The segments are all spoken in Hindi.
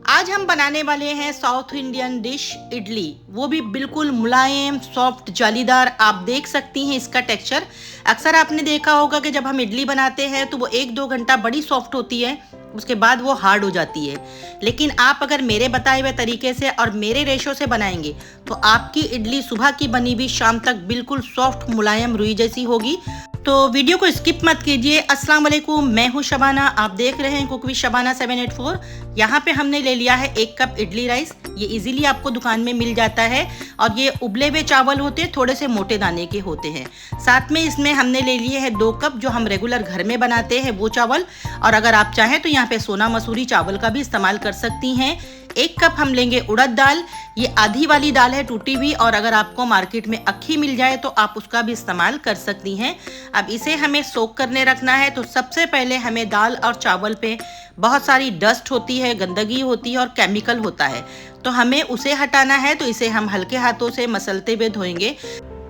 आज हम बनाने वाले हैं साउथ इंडियन डिश इडली, वो भी बिल्कुल मुलायम सॉफ्ट जालीदार। आप देख सकती हैं इसका टेक्सचर। अक्सर आपने देखा होगा कि जब हम इडली बनाते हैं तो वो 1-2 घंटा बड़ी सॉफ्ट होती है, उसके बाद वो हार्ड हो जाती है। लेकिन आप अगर मेरे बताए हुए तरीके से और मेरे रेशो से बनाएंगे तो आपकी इडली सुबह की बनी हुई शाम तक बिल्कुल सॉफ्ट मुलायम रुई जैसी होगी। तो वीडियो को स्किप मत कीजिए। अस्सलाम वालेकुम, मैं हूं शबाना, आप देख रहे हैं कुक विद शबाना 784। यहाँ पे हमने ले लिया है 1 कप इडली राइस। ये इजीली आपको दुकान में मिल जाता है और ये उबले हुए चावल होते हैं, थोड़े से मोटे दाने के होते हैं। साथ में इसमें हमने ले लिए है 2 कप जो हम रेगुलर घर में बनाते हैं वो चावल, और अगर आप चाहें तो यहाँ पे सोना मसूरी चावल का भी इस्तेमाल कर सकती हैं। 1 कप हम लेंगे उड़द दाल, ये आधी वाली दाल है टूटी हुई, और अगर आपको मार्केट में अक्खी मिल जाए तो आप उसका भी इस्तेमाल कर सकती हैं। अब इसे हमें सोक करने रखना है। तो सबसे पहले हमें दाल और चावल पे बहुत सारी डस्ट होती है, गंदगी होती है और केमिकल होता है, तो हमें उसे हटाना है। तो इसे हम हल्के हाथों से मसलते हुए धोएंगे।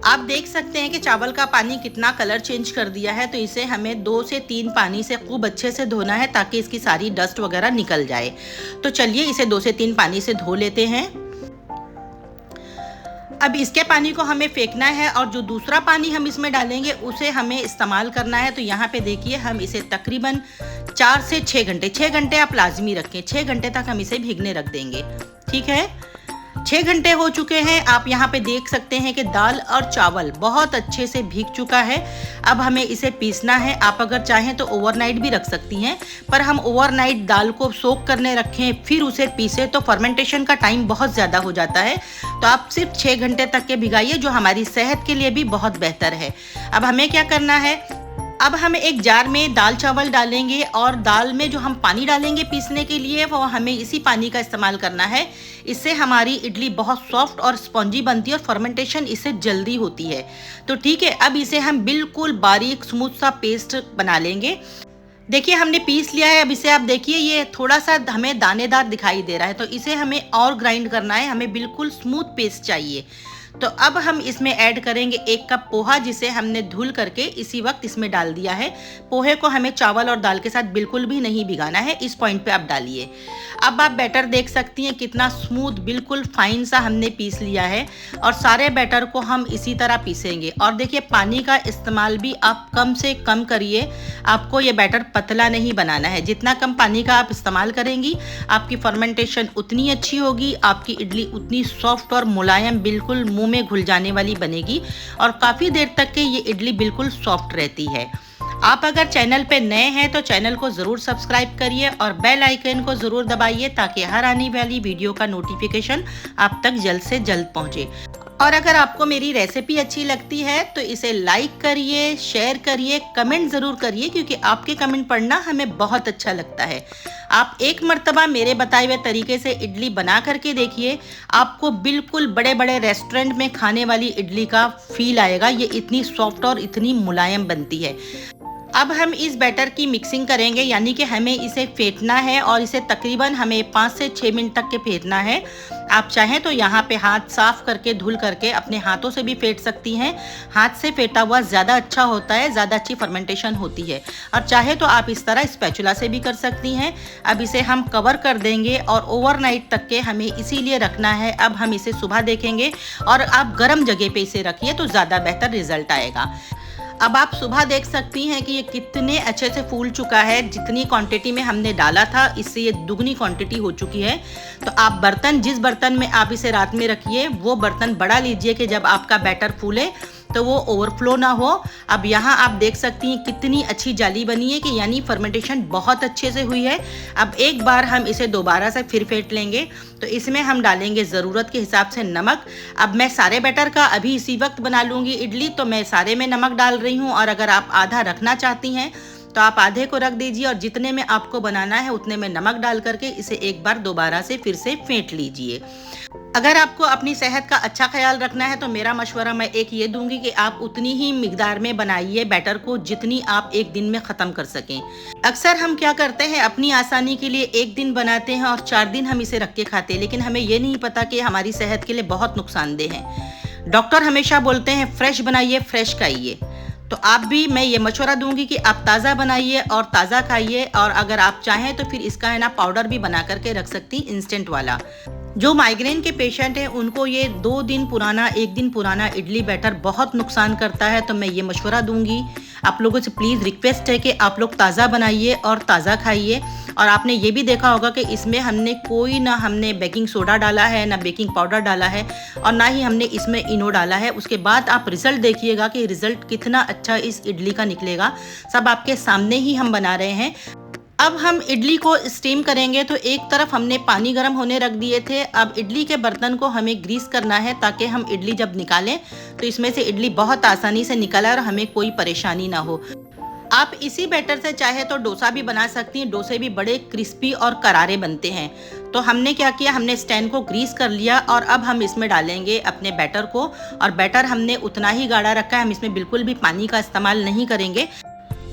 आप देख सकते हैं कि चावल का पानी कितना कलर चेंज कर दिया है। तो इसे हमें 2 से 3 पानी से खूब अच्छे से धोना है ताकि इसकी सारी डस्ट वगैरह निकल जाए। तो चलिए इसे 2 से 3 पानी से धो लेते हैं। अब इसके पानी को हमें फेंकना है और जो दूसरा पानी हम इसमें डालेंगे उसे हमें इस्तेमाल करना है। तो यहाँ पे देखिए हम इसे तकरीबन 4 से 6 घंटे, 6 घंटे आप लाजमी रखें, 6 घंटे तक हम इसे भीगने रख देंगे। ठीक है, 6 घंटे हो चुके हैं। आप यहाँ पे देख सकते हैं कि दाल और चावल बहुत अच्छे से भीग चुका है। अब हमें इसे पीसना है। आप अगर चाहें तो ओवरनाइट भी रख सकती हैं, पर हम ओवरनाइट दाल को सोक करने रखें फिर उसे पीसे तो फर्मेंटेशन का टाइम बहुत ज़्यादा हो जाता है। तो आप सिर्फ 6 घंटे तक के भिगाइए, जो हमारी सेहत के लिए भी बहुत बेहतर है। अब हमें क्या करना है, अब हम एक जार में दाल चावल डालेंगे और दाल में जो हम पानी डालेंगे पीसने के लिए वो हमें इसी पानी का इस्तेमाल करना है। इससे हमारी इडली बहुत सॉफ्ट और स्पॉन्जी बनती है और फर्मेंटेशन इससे जल्दी होती है। तो ठीक है, अब इसे हम बिल्कुल बारीक स्मूथ सा पेस्ट बना लेंगे। देखिए हमने पीस लिया है। अब इसे आप देखिए ये थोड़ा सा हमें दानेदार दिखाई दे रहा है, तो इसे हमें और ग्राइंड करना है। हमें बिल्कुल स्मूथ पेस्ट चाहिए। तो अब हम इसमें ऐड करेंगे 1 कप पोहा, जिसे हमने धुल करके इसी वक्त इसमें डाल दिया है। पोहे को हमें चावल और दाल के साथ बिल्कुल भी नहीं भिगाना है, इस पॉइंट पे आप डालिए। अब आप बैटर देख सकती हैं कितना स्मूथ बिल्कुल फाइन सा हमने पीस लिया है, और सारे बैटर को हम इसी तरह पीसेंगे। और देखिए पानी का इस्तेमाल भी आप कम से कम करिए, आपको ये बैटर पतला नहीं बनाना है। जितना कम पानी का आप इस्तेमाल करेंगी आपकी फर्मेंटेशन उतनी अच्छी होगी, आपकी इडली उतनी सॉफ्ट और मुलायम बिल्कुल मुंह में घुल जाने वाली बनेगी, और काफ़ी देर तक के ये इडली बिल्कुल सॉफ्ट रहती है। आप अगर चैनल पे नए हैं तो चैनल को ज़रूर सब्सक्राइब करिए और बेल आइकन को ज़रूर दबाइए ताकि हर आने वाली वीडियो का नोटिफिकेशन आप तक जल्द से जल्द पहुंचे। और अगर आपको मेरी रेसिपी अच्छी लगती है तो इसे लाइक करिए, शेयर करिए, कमेंट ज़रूर करिए, क्योंकि आपके कमेंट पढ़ना हमें बहुत अच्छा लगता है। आप एक मर्तबा मेरे बताए हुए तरीके से इडली बना करके देखिए, आपको बिल्कुल बड़े बड़े रेस्टोरेंट में खाने वाली इडली का फील आएगा। ये इतनी सॉफ्ट और इतनी मुलायम बनती है। अब हम इस बैटर की मिक्सिंग करेंगे, यानी कि हमें इसे फेंटना है और इसे तकरीबन हमें 5 से 6 मिनट तक के फेंटना है। आप चाहें तो यहाँ पे हाथ साफ करके धुल करके अपने हाथों से भी फेंट सकती हैं। हाथ से फेंटा हुआ ज़्यादा अच्छा होता है, ज़्यादा अच्छी फर्मेंटेशन होती है। और चाहे तो आप इस तरह स्पैचुला से भी कर सकती हैं। अब इसे हम कवर कर देंगे और ओवरनाइट तक के हमें इसीलिए रखना है। अब हम इसे सुबह देखेंगे, और आप गर्म जगह पे इसे रखिए तो ज़्यादा बेहतर रिजल्ट आएगा। अब आप सुबह देख सकती हैं कि ये कितने अच्छे से फूल चुका है। जितनी क्वांटिटी में हमने डाला था इससे ये दुगनी क्वांटिटी हो चुकी है। तो आप बर्तन, जिस बर्तन में आप इसे रात में रखिए वो बर्तन बड़ा लीजिए कि जब आपका बैटर फूले तो वो ओवरफ्लो ना हो। अब यहाँ आप देख सकती हैं कितनी अच्छी जाली बनी है, कि यानी फर्मेंटेशन बहुत अच्छे से हुई है। अब एक बार हम इसे दोबारा से फिर फेंट लेंगे। तो इसमें हम डालेंगे ज़रूरत के हिसाब से नमक। अब मैं सारे बैटर का अभी इसी वक्त बना लूँगी इडली, तो मैं सारे में नमक डाल रही हूँ। और अगर आप आधा रखना चाहती हैं तो आप आधे को रख दीजिए, और जितने में आपको बनाना है उतने में नमक डाल करके इसे एक बार दोबारा से फिर से फेंट लीजिए। अगर आपको अपनी सेहत का अच्छा ख्याल रखना है तो मेरा मशवरा मैं एक ये दूंगी कि आप उतनी ही मिकदार में बनाइए बैटर को जितनी आप एक दिन में ख़त्म कर सकें। अक्सर हम क्या करते हैं, अपनी आसानी के लिए एक दिन बनाते हैं और 4 दिन हम इसे रख के खाते हैं, लेकिन हमें ये नहीं पता कि हमारी सेहत के लिए बहुत नुकसानदेह है। डॉक्टर हमेशा बोलते हैं फ्रेश बनाइए, फ्रेश खाइए। तो आप भी, मैं ये मशवरा दूंगी कि आप ताज़ा बनाइए और ताज़ा खाइए। और अगर आप चाहें तो फिर इसका है ना पाउडर भी बना करके रख सकती, इंस्टेंट वाला। जो माइग्रेन के पेशेंट हैं उनको ये 2 दिन पुराना 1 दिन पुराना इडली बैटर बहुत नुकसान करता है। तो मैं ये मशवरा दूंगी, आप लोगों से प्लीज़ रिक्वेस्ट है कि आप लोग ताज़ा बनाइए और ताज़ा खाइए। और आपने ये भी देखा होगा कि इसमें हमने बेकिंग सोडा डाला है, ना बेकिंग पाउडर डाला है, और ना ही हमने इसमें इनो डाला है। उसके बाद आप रिज़ल्ट देखिएगा कि रिज़ल्ट कितना अच्छा इस इडली का निकलेगा। सब आपके सामने ही हम बना रहे हैं। अब हम इडली को स्टीम करेंगे। तो एक तरफ हमने पानी गर्म होने रख दिए थे। अब इडली के बर्तन को हमें ग्रीस करना है ताकि हम इडली जब निकालें तो इसमें से इडली बहुत आसानी से निकल आए और हमें कोई परेशानी ना हो। आप इसी बैटर से चाहे तो डोसा भी बना सकती हैं। डोसे भी बड़े क्रिस्पी और करारे बनते हैं। तो हमने क्या किया, हमने स्टैंड को ग्रीस कर लिया और अब हम इसमें डालेंगे अपने बैटर को। और बैटर हमने उतना ही गाढ़ा रखा है, हम इसमें बिल्कुल भी पानी का इस्तेमाल नहीं करेंगे।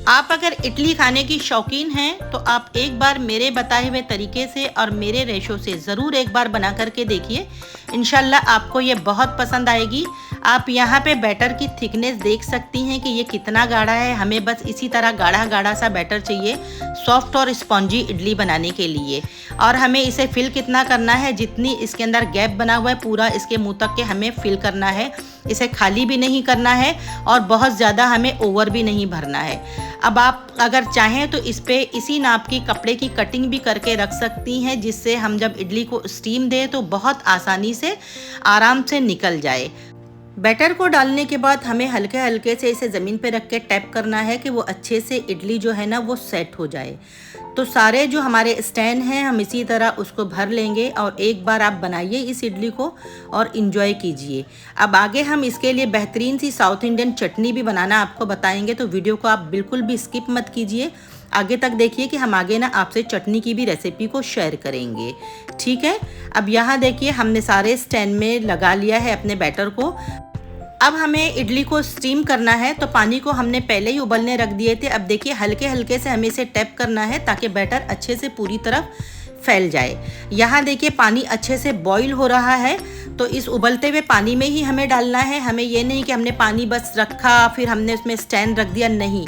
आप अगर इडली खाने की शौकीन हैं तो आप एक बार मेरे बताए हुए तरीके से और मेरे रेशो से ज़रूर एक बार बना करके देखिए। इंशाल्लाह आपको ये बहुत पसंद आएगी। आप यहाँ पे बैटर की थिकनेस देख सकती हैं कि ये कितना गाढ़ा है। हमें बस इसी तरह गाढ़ा गाढ़ा सा बैटर चाहिए सॉफ्ट और स्पॉन्जी इडली बनाने के लिए। और हमें इसे फिल कितना करना है, जितनी इसके अंदर गैप बना हुआ है पूरा इसके मुंह तक के हमें फिल करना है। इसे खाली भी नहीं करना है और बहुत ज़्यादा हमें ओवर भी नहीं भरना है। अब आप अगर चाहें तो इस पे इसी नाप की कपड़े की कटिंग भी करके रख सकती हैं, जिससे हम जब इडली को स्टीम दें तो बहुत आसानी से आराम से निकल जाए। बैटर को डालने के बाद हमें हल्के हल्के से इसे ज़मीन पे रख के टैप करना है कि वो अच्छे से इडली जो है ना वो सेट हो जाए। तो सारे जो हमारे स्टैंड हैं हम इसी तरह उसको भर लेंगे और एक बार आप बनाइए इस इडली को और इन्जॉय कीजिए। अब आगे हम इसके लिए बेहतरीन सी साउथ इंडियन चटनी भी बनाना आपको बताएंगे, तो वीडियो को आप बिल्कुल भी स्किप मत कीजिए, आगे तक देखिए कि हम आगे ना आपसे चटनी की भी रेसिपी को शेयर करेंगे। ठीक है, अब यहाँ देखिए हमने सारे स्टैंड में लगा लिया है अपने बैटर को। अब हमें इडली को स्टीम करना है, तो पानी को हमने पहले ही उबलने रख दिए थे। अब देखिए हल्के हल्के से हमें इसे टैप करना है ताकि बैटर अच्छे से पूरी तरफ फैल जाए। यहाँ देखिए पानी अच्छे से बॉईल हो रहा है, तो इस उबलते हुए पानी में ही हमें डालना है। हमें ये नहीं कि हमने पानी बस रखा फिर हमने उसमें स्टैंड रख दिया, नहीं।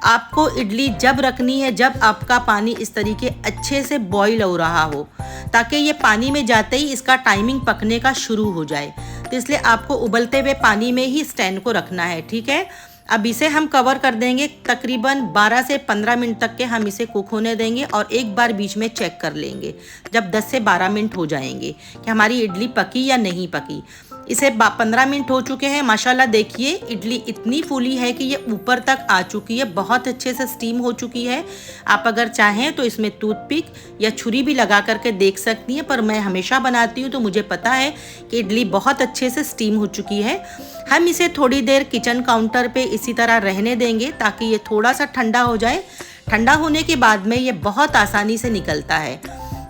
आपको इडली जब रखनी है जब आपका पानी इस तरीके अच्छे से बॉईल हो रहा हो, ताकि ये पानी में जाते ही इसका टाइमिंग पकने का शुरू हो जाए। तो इसलिए आपको उबलते हुए पानी में ही स्टैंड को रखना है। ठीक है, अब इसे हम कवर कर देंगे, तकरीबन 12 से 15 मिनट तक के हम इसे कुक होने देंगे और एक बार बीच में चेक कर लेंगे जब 10 से 12 मिनट हो जाएंगे कि हमारी इडली पकी या नहीं पकी। इसे 15 मिनट हो चुके हैं। माशाल्लाह देखिए इडली इतनी फूली है कि ये ऊपर तक आ चुकी है, बहुत अच्छे से स्टीम हो चुकी है। आप अगर चाहें तो इसमें टूथपिक या छुरी भी लगा करके देख सकती हैं, पर मैं हमेशा बनाती हूँ तो मुझे पता है कि इडली बहुत अच्छे से स्टीम हो चुकी है। हम इसे थोड़ी देर किचन काउंटर पे इसी तरह रहने देंगे ताकि ये थोड़ा सा ठंडा हो जाए। ठंडा होने के बाद में ये बहुत आसानी से निकलता है।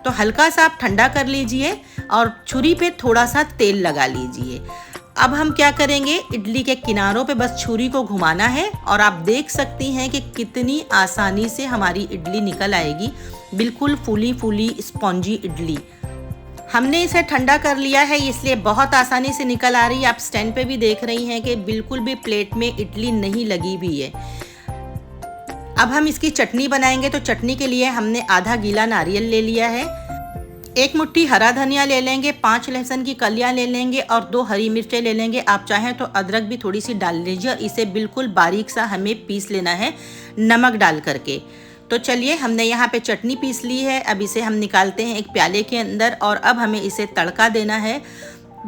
तो हल्का सा आप ठंडा कर लीजिए और छुरी पे थोड़ा सा तेल लगा लीजिए। अब हम क्या करेंगे, इडली के किनारों पे बस छुरी को घुमाना है और आप देख सकती हैं कि कितनी आसानी से हमारी इडली निकल आएगी, बिल्कुल फूली फूली स्पॉन्जी इडली। हमने इसे ठंडा कर लिया है इसलिए बहुत आसानी से निकल आ रही है। आप स्टैंड पे भी देख रही हैं कि बिल्कुल भी प्लेट में इडली नहीं लगी भी है। अब हम इसकी चटनी बनाएंगे, तो चटनी के लिए हमने आधा गीला नारियल ले लिया है, 1 मुट्ठी हरा धनिया ले लेंगे, 5 लहसुन की कलियां ले लेंगे और 2 हरी मिर्चें ले लेंगे। आप चाहें तो अदरक भी थोड़ी सी डाल लीजिए और इसे बिल्कुल बारीक सा हमें पीस लेना है नमक डाल करके। तो चलिए हमने यहाँ पे चटनी पीस ली है। अब इसे हम निकालते हैं एक प्याले के अंदर और अब हमें इसे तड़का देना है।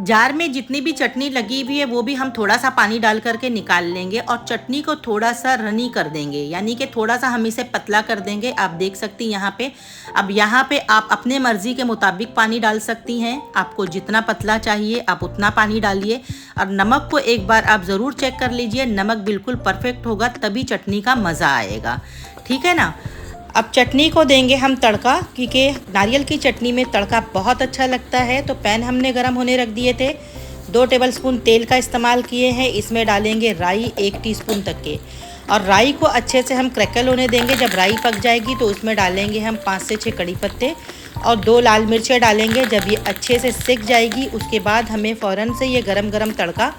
जार में जितनी भी चटनी लगी हुई है वो भी हम थोड़ा सा पानी डाल करके निकाल लेंगे और चटनी को थोड़ा सा रनी कर देंगे, यानी कि थोड़ा सा हम इसे पतला कर देंगे। आप देख सकती हैं यहाँ पे। अब यहाँ पे आप अपने मर्ज़ी के मुताबिक पानी डाल सकती हैं, आपको जितना पतला चाहिए आप उतना पानी डालिए। और नमक को एक बार आप ज़रूर चेक कर लीजिए, नमक बिल्कुल परफेक्ट होगा तभी चटनी का मज़ा आएगा। ठीक है ना। अब चटनी को देंगे हम तड़का, क्योंकि नारियल की चटनी में तड़का बहुत अच्छा लगता है। तो पैन हमने गरम होने रख दिए थे, 2 टेबलस्पून तेल का इस्तेमाल किए हैं। इसमें डालेंगे राई 1 टीस्पून तक के और राई को अच्छे से हम क्रैकल होने देंगे। जब राई पक जाएगी तो उसमें डालेंगे हम 5 से 6 कड़ी पत्ते और 2 लाल मिर्चें डालेंगे। जब ये अच्छे से सिक जाएगी उसके बाद हमें फ़ौरन से ये गरम गरम तड़का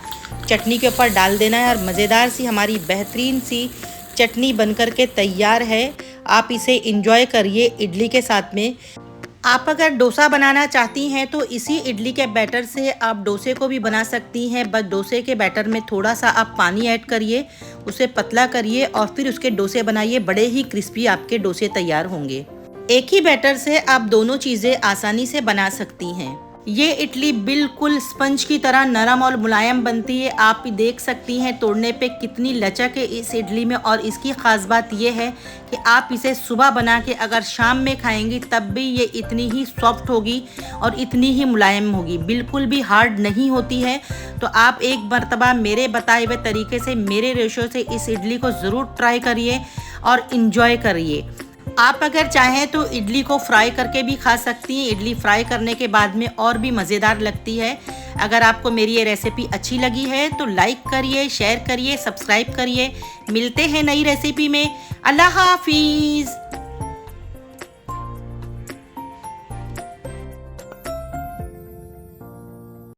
चटनी के ऊपर डाल देना है और मज़ेदार सी हमारी बेहतरीन सी चटनी बनकर के तैयार है। आप इसे एंजॉय करिए इडली के साथ में। आप अगर डोसा बनाना चाहती हैं तो इसी इडली के बैटर से आप डोसे को भी बना सकती हैं। बस डोसे के बैटर में थोड़ा सा आप पानी ऐड करिए, उसे पतला करिए और फिर उसके डोसे बनाइए। बड़े ही क्रिस्पी आपके डोसे तैयार होंगे। एक ही बैटर से आप दोनों चीज़ें आसानी से बना सकती हैं। ये इडली बिल्कुल स्पंज की तरह नरम और मुलायम बनती है। आप भी देख सकती हैं तोड़ने पे कितनी लचक है इस इडली में। और इसकी ख़ास बात ये है कि आप इसे सुबह बना के अगर शाम में खाएंगी तब भी ये इतनी ही सॉफ्ट होगी और इतनी ही मुलायम होगी, बिल्कुल भी हार्ड नहीं होती है। तो आप एक मर्तबा मेरे बताए हुए तरीके से, मेरे रेशो से इस इडली को ज़रूर ट्राई करिए और इन्जॉय करिए। आप अगर चाहें तो इडली को फ्राई करके भी खा सकती हैं। इडली फ्राई करने के बाद में और भी मज़ेदार लगती है। अगर आपको मेरी ये रेसिपी अच्छी लगी है तो लाइक करिए, शेयर करिए, सब्सक्राइब करिए। मिलते हैं नई रेसिपी में। अल्लाह हाफिज़।